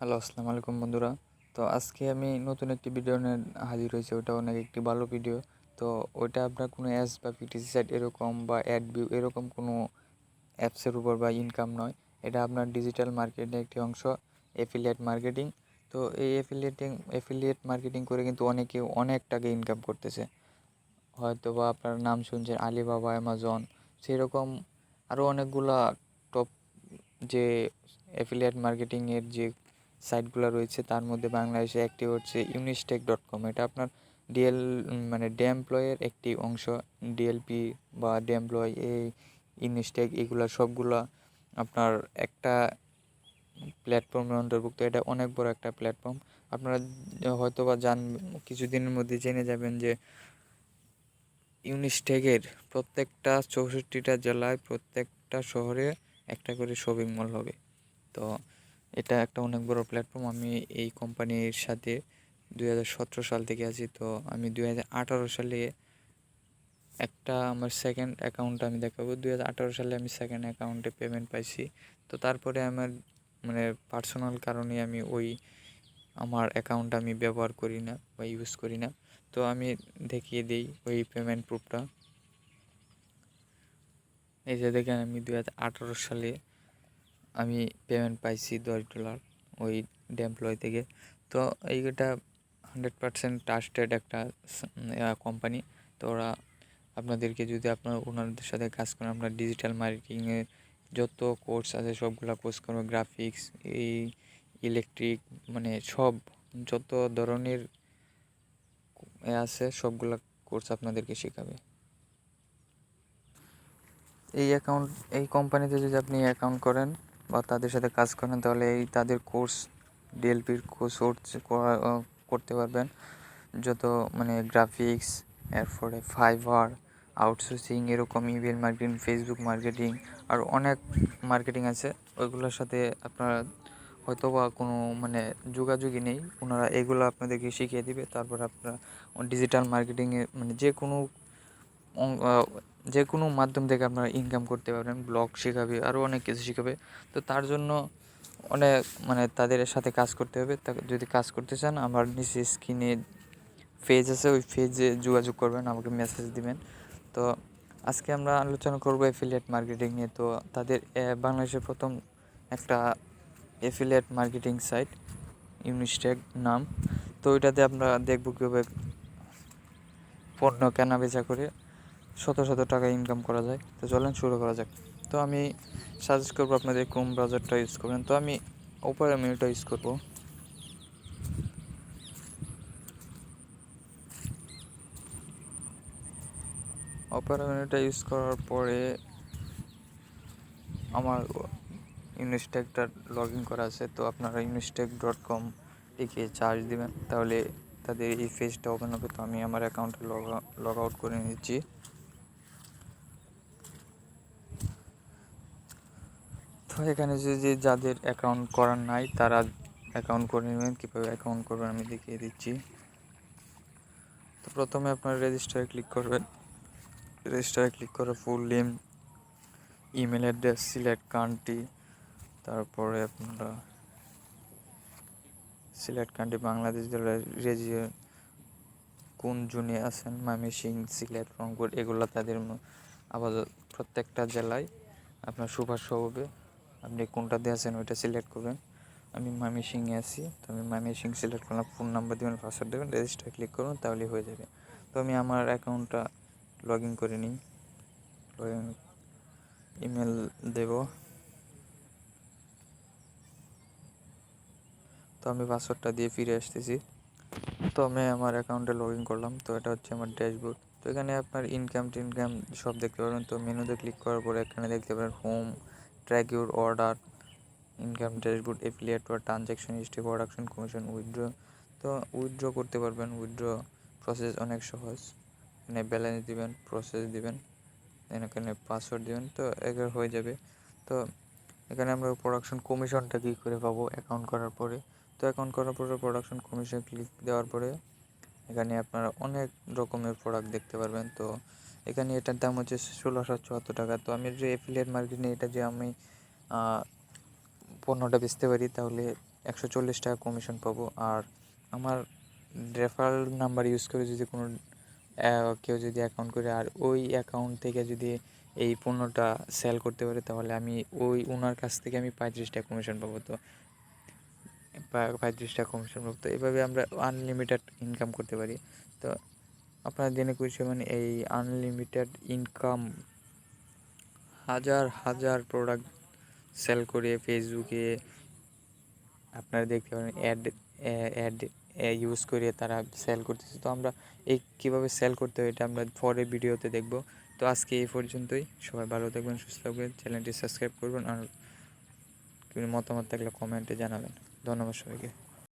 Hello, আসসালামু আলাইকুম বন্ধুরা। তো আজকে আমি নতুন একটি ভিডিও নিয়ে হাজির হয়েছি। ওটা অনেক একটি ভালো ভিডিও। তো ওইটা আপনার কোনো অ্যাডস বা পিটিসি সাইট এরকম বা অ্যাড ভিউ এরকম কোনো অ্যাপসের উপর বা ইনকাম নয়। এটা আপনার ডিজিটাল মার্কেটিং একটি অংশ, এফিলিয়েট মার্কেটিং। তো এই এফিলিয়েট মার্কেটিং করে কিন্তু অনেকে অনেক টাকা ইনকাম করতেছে। হয়তো বা আপনার নাম শুনছেন আলিবাবা, অ্যামাজন, সেরকম আরও অনেকগুলা টপ যে অ্যাফিলিয়েট মার্কেটিংয়ের যে সাইটগুলো রয়েছে তার মধ্যে বাংলাদেশে একটি হচ্ছে unistag.com। এটা আপনার মানে ডেমপ্লয়ের একটি অংশ। ডিএলপি বা ডেমপ্লয় এই ইউনিস্টেক এগুলা সবগুলা আপনার একটা প্ল্যাটফর্মের অন্তর্ভুক্ত। এটা অনেক বড় একটা প্ল্যাটফর্ম। আপনারা হয়তো বা কিছুদিনের মধ্যে জেনে যাবেন যে ইউনিস্টেকের প্রত্যেকটা 64টা জেলায় প্রত্যেকটা শহরে একটা করে শপিং মল হবে। তো এটা একটা অনেক বড় প্ল্যাটফর্ম। আমি এই কোম্পানির সাথে 2017 সাল থেকে আছি। তো আমি 2018 সালে একটা আমার সেকেন্ড অ্যাকাউন্ট আমি দেখাবো। 2018 সালে আমি সেকেন্ড অ্যাকাউন্টে পেমেন্ট পাইছি। তো তারপরে আমার মানে পার্সোনাল কারণে আমি আমার অ্যাকাউন্ট আমি ব্যবহার করি না বা ইউজ করি না। তো আমি দেখিয়ে দিই ওই পেমেন্ট প্রুফটা। এই যে দেখেন, আমি 2018 সালে আমি পেমেন্ট পাইছি $10 ওই ডেমপ্লয় থেকে। তো এইটা 100% ট্রাস্টেড একটা কোম্পানি। তো ওরা আপনাদেরকে যদি ওনাদের সাথে কাজ করেন, আপনার ডিজিটাল মার্কেটিংয়ের যত কোর্স আছে সবগুলা কোর্স করবে। গ্রাফিক্স, এই ইলেকট্রিক, মানে সব যত ধরনের আছে সবগুলা কোর্স আপনাদেরকে শেখাবে। এই কোম্পানিতে যদি আপনি অ্যাকাউন্ট করেন বা তাদের সাথে কাজ করেন, তাহলে তাদের কোর্স, ডিএলপির কোর্স করতে পারবেন। যত মানে গ্রাফিক্স, এরপরে ফাইবার, আউটসোর্সিং, এরকম ইমেল মার্কেটিং, ফেসবুক মার্কেটিং, আর অনেক মার্কেটিং আছে। ওইগুলোর সাথে আপনারা হয়তো বা কোনো মানে যোগাযোগই নেই, ওনারা এগুলো আপনাদেরকে শিখিয়ে দিবে। তারপর আপনারা ডিজিটাল মার্কেটিংয়ে মানে যে কোনো মাধ্যম থেকে আপনারা ইনকাম করতে পারবেন। ব্লগ শেখাবে, আরও অনেক কিছু শেখাবে। তো তার জন্য অনেক মানে তাদের সাথে কাজ করতে হবে। যদি কাজ করতে চান, আমার নিচে স্ক্রিনে পেজ আছে, ওই পেজে যোগাযোগ করবেন, আমাকে মেসেজ দিবেন। তো আজকে আমরা আলোচনা করব অ্যাফিলিয়েট মার্কেটিং নিয়ে। তো তাদের বাংলাদেশের প্রথম একটা অ্যাফিলিয়েট মার্কেটিং সাইট ইউনিস্ট্যাগ নাম। তো ওইটাতে আমরা দেখব কীভাবে পণ্য কেনা বেচা করে শত শত টাকা ইনকাম করা যায়। তো চলেন শুরু করা যাক। তো আমি সাজেস্ট করবো আপনাদের ক্রোম ব্রাউজারটা ইউজ করবেন। তো আমি ওপেরা মেনুটা ইউজ করবো। ওপেরা মেনুটা ইউজ করার পরে আমার ইউনিস্ট্যাগটা লগ ইন করা আছে। তো আপনারা unistag.com লিখে চার্জ দিবেন, তাহলে তাদের এই পেজটা ওপেন হবে। তো আমি আমার অ্যাকাউন্টে লগ আউট করে নিচ্ছি। তো এখানে যে যাদের অ্যাকাউন্ট করার নাই তারা অ্যাকাউন্ট করে নেবেন। কীভাবে অ্যাকাউন্ট করবেন আমি দেখিয়ে দিচ্ছি। তো প্রথমে আপনারা রেজিস্টারে ক্লিক করবেন। রেজিস্টারে ক্লিক করে full name, email address, select country, তারপরে আপনারা সিলেক্ট কান্ট্রি বাংলাদেশ, রেজিয়ন কোন জোনে আছেন, ময়মনসিংহ, সিলেট, রংপুর, এগুলো তাদের আবার প্রত্যেকটা জেলায় আপনার সুপার শো হবে। আপনি কোনটাতে আছেন ওইটা সিলেক্ট করবেন। আমি ময়মনসিংহে আছি, তো আমি ময়মনসিংহ সিলেক্ট করলাম। ফোন নাম্বার দেবেন, পাসওয়ার্ড দেবেন, রেজিস্টার ক্লিক করুন, তাহলেই হয়ে যাবে। তো আমি আমার অ্যাকাউন্টটা লগ ইন করে নিই। ইমেল দেব। তো আমি পাসওয়ার্ডটা দিয়ে ফিরে আসতেছি। তো আমি আমার অ্যাকাউন্টে লগ ইন করলাম। তো এটা হচ্ছে আমার ড্যাশবোর্ড। তো এখানে আপনার ইনকাম টিনকাম সব দেখতে পারবেন। তো মেনুতে ক্লিক করার পরে এখানে দেখতে পারেন home, track your order, income dashboard, affiliate বা transaction history, production commission, withdraw. তো উইথড্র করতে পারবেন। উইথড্র প্রসেস অনেক সহজ। এখানে ব্যালেন্স দিবেন, প্রসেস দিবেন, এখানে পাসওয়ার্ড দিবেন, তো এগুলো হয়ে যাবে। তো এখানে আমরা প্রোডাকশন কমিশনটা কী করে পাবো অ্যাকাউন্ট করার পরে। তো অ্যাকাউন্ট করার পরে প্রোডাকশন কমিশন ক্লিক দেওয়ার পরে এখানে আপনারা অনেক রকমের প্রোডাক্ট দেখতে পারবেন। তো এখানে এটার দাম হচ্ছে 1674 টাকা। তো আমি যে অ্যাফিলিয়েট মার্কেটিং এটা যে আমি পণ্যটা বেচতে পারি, তাহলে 140 টাকা কমিশন পাবো। আর আমার রেফারেল নাম্বার ইউজ করে যদি কোনো কেউ যদি অ্যাকাউন্ট করে আর ওই অ্যাকাউন্ট থেকে যদি এই পণ্যটা সেল করতে পারে, তাহলে আমি ওনার কাছ থেকে আমি 35 টাকা কমিশন পাবো। তো 35 টাকা কমিশন পাবো। তো এভাবে আমরা আনলিমিটেড ইনকাম করতে পারি। তো আপনার দিনে কিছু মানে এই আনলিমিটেড ইনকাম হাজার হাজার প্রোডাক্ট সেল করে ফেসবুকে আপনারা দেখতে পারেন অ্যাড ইউজ করে তারা সেল করতেছে। তো আমরা এই কীভাবে সেল করতে হয় এটা আমরা পরের ভিডিওতে দেখব। তো আজকে এই পর্যন্তই। সবাই ভালো থাকবেন, সুস্থ থাকবেন, চ্যানেলটি সাবস্ক্রাইব করবেন আর মতামত থাকলে কমেন্টে জানাবেন। ধন্যবাদ সবাইকে।